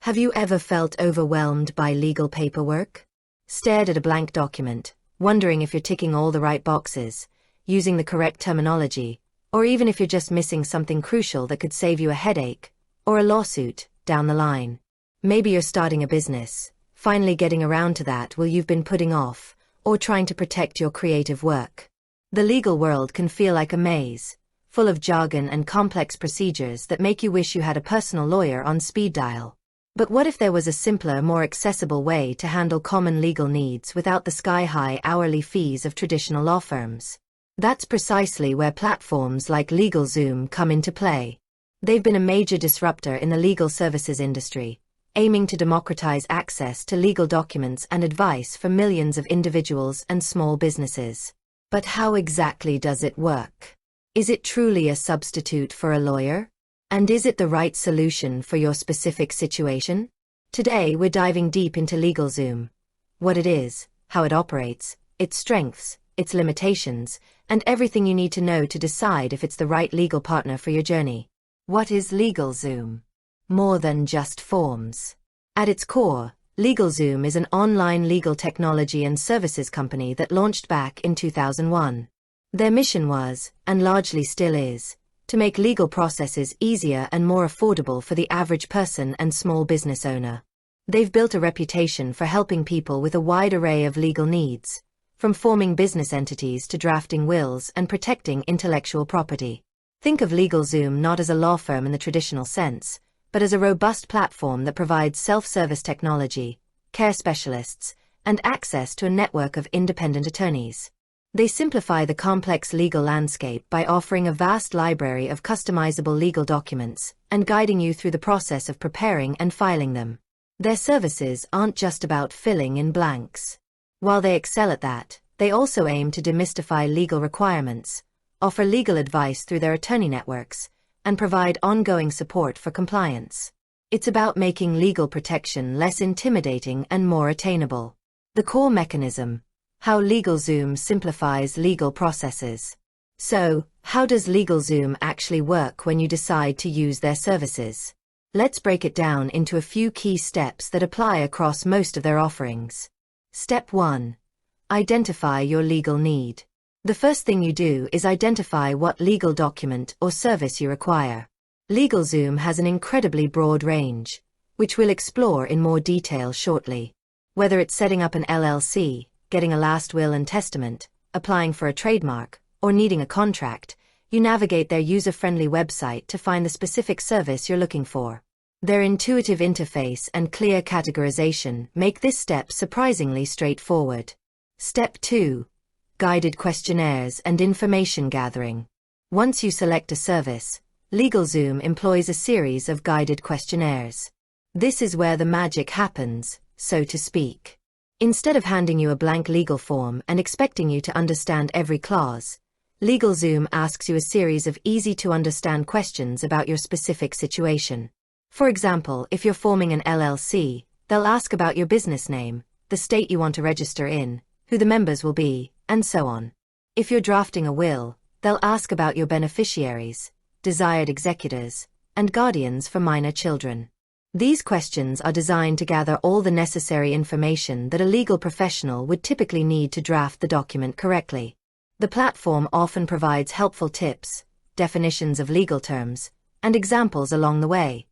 Have you ever felt overwhelmed by legal paperwork? Stared at a blank document, wondering if you're ticking all the right boxes, using the correct terminology, or even if you're just missing something crucial that could save you a headache or a lawsuit down the line? Maybe you're starting a business, finally getting around to that while you've been putting off, or trying to protect your creative work. The legal world can feel like a maze, full of jargon and complex procedures that make you wish you had a personal lawyer on speed dial. But what if there was a simpler, more accessible way to handle common legal needs without the sky-high hourly fees of traditional law firms? That's precisely where platforms like LegalZoom come into play. They've been a major disruptor in the legal services industry, aiming to democratize access to legal documents and advice for millions of individuals and small businesses. But how exactly does it work? Is it truly a substitute for a lawyer? And is it the right solution for your specific situation? Today we're diving deep into LegalZoom. What it is, how it operates, its strengths, its limitations, and everything you need to know to decide if it's the right legal partner for your journey. What is LegalZoom? More than just forms. At its core, LegalZoom is an online legal technology and services company that launched back in 2001. Their mission was, and largely still is, to make legal processes easier and more affordable for the average person and small business owner. They've built a reputation for helping people with a wide array of legal needs, from forming business entities to drafting wills and protecting intellectual property. Think of LegalZoom not as a law firm in the traditional sense, but as a robust platform that provides self-service technology, care specialists, and access to a network of independent attorneys. They simplify the complex legal landscape by offering a vast library of customizable legal documents and guiding you through the process of preparing and filing them. Their services aren't just about filling in blanks. While they excel at that, they also aim to demystify legal requirements, offer legal advice through their attorney networks, and provide ongoing support for compliance. It's about making legal protection less intimidating and more attainable. The core mechanism: how LegalZoom simplifies legal processes. So, how does LegalZoom actually work when you decide to use their services? Let's break it down into a few key steps that apply across most of their offerings. Step 1. Identify your legal need. The first thing you do is identify what legal document or service you require. LegalZoom has an incredibly broad range, which we'll explore in more detail shortly. Whether it's setting up an LLC, getting a last will and testament, applying for a trademark, or needing a contract, you navigate their user-friendly website to find the specific service you're looking for. Their intuitive interface and clear categorization make this step surprisingly straightforward. Step 2. Guided questionnaires and information gathering. Once you select a service, LegalZoom employs a series of guided questionnaires. This is where the magic happens, so to speak. Instead of handing you a blank legal form and expecting you to understand every clause, LegalZoom asks you a series of easy-to-understand questions about your specific situation. For example, if you're forming an LLC, they'll ask about your business name, the state you want to register in, who the members will be, and so on. If you're drafting a will, they'll ask about your beneficiaries, desired executors, and guardians for minor children. These questions are designed to gather all the necessary information that a legal professional would typically need to draft the document correctly. The platform often provides helpful tips, definitions of legal terms, and examples along the way,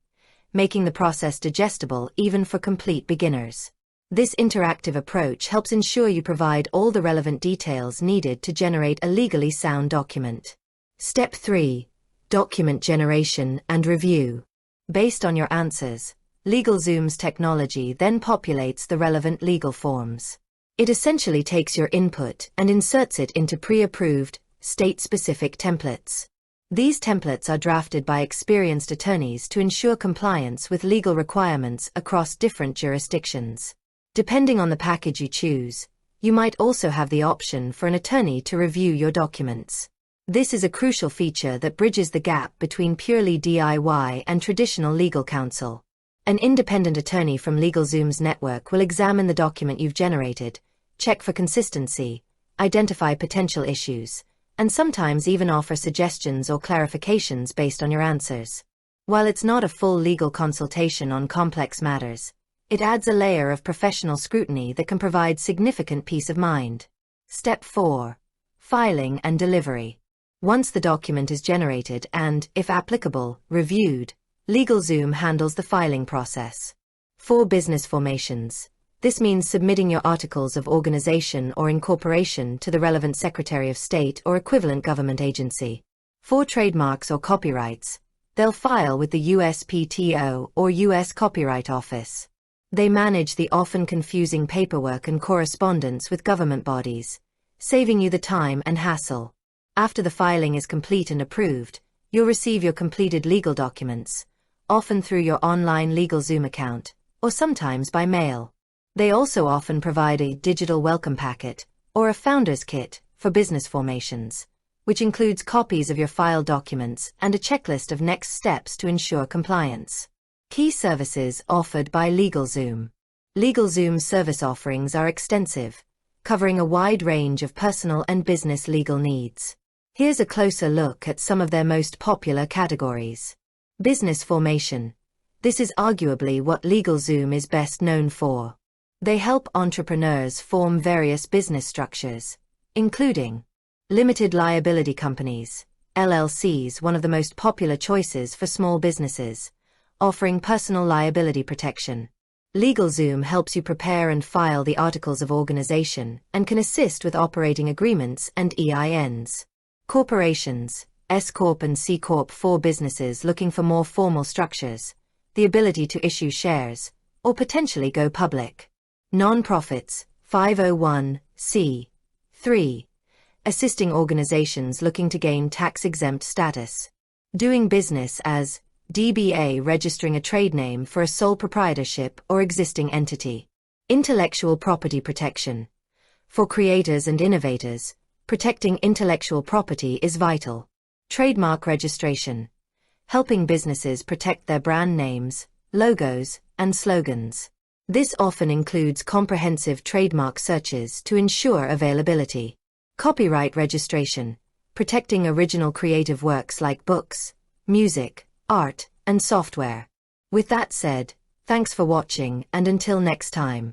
making the process digestible even for complete beginners. This interactive approach helps ensure you provide all the relevant details needed to generate a legally sound document. Step 3. Document generation and review. Based on your answers, LegalZoom's technology then populates the relevant legal forms. It essentially takes your input and inserts it into pre-approved, state-specific templates. These templates are drafted by experienced attorneys to ensure compliance with legal requirements across different jurisdictions. Depending on the package you choose, you might also have the option for an attorney to review your documents. This is a crucial feature that bridges the gap between purely DIY and traditional legal counsel. An independent attorney from LegalZoom's network will examine the document you've generated, check for consistency, identify potential issues, and sometimes even offer suggestions or clarifications based on your answers. While it's not a full legal consultation on complex matters, it adds a layer of professional scrutiny that can provide significant peace of mind. Step 4. Filing and delivery. Once the document is generated and, if applicable, reviewed, LegalZoom handles the filing process. For business formations, this means submitting your articles of organization or incorporation to the relevant Secretary of State or equivalent government agency. For trademarks or copyrights, they'll file with the USPTO or U.S. Copyright Office. They manage the often confusing paperwork and correspondence with government bodies, saving you the time and hassle. After the filing is complete and approved, you'll receive your completed legal documents, often through your online LegalZoom account, or sometimes by mail. They also often provide a digital welcome packet, or a founder's kit, for business formations, which includes copies of your filed documents and a checklist of next steps to ensure compliance. Key services offered by LegalZoom. LegalZoom's service offerings are extensive, covering a wide range of personal and business legal needs. Here's a closer look at some of their most popular categories. Business formation. This is arguably what LegalZoom is best known for. They help entrepreneurs form various business structures, including limited liability companies, LLCs, one of the most popular choices for small businesses, offering personal liability protection. LegalZoom helps you prepare and file the articles of organization and can assist with operating agreements and EINs. Corporations, S Corp and C Corp, for businesses looking for more formal structures, the ability to issue shares, or potentially go public. Non-profits, 501(c)(3), assisting organizations looking to gain tax-exempt status. Doing business as DBA, registering a trade name for a sole proprietorship or existing entity. Intellectual property protection. For creators and innovators, protecting intellectual property is vital. Trademark registration. Helping businesses protect their brand names, logos, and slogans. This often includes comprehensive trademark searches to ensure availability. Copyright registration. Protecting original creative works like books, music, art, and software. With that said, thanks for watching, and until next time.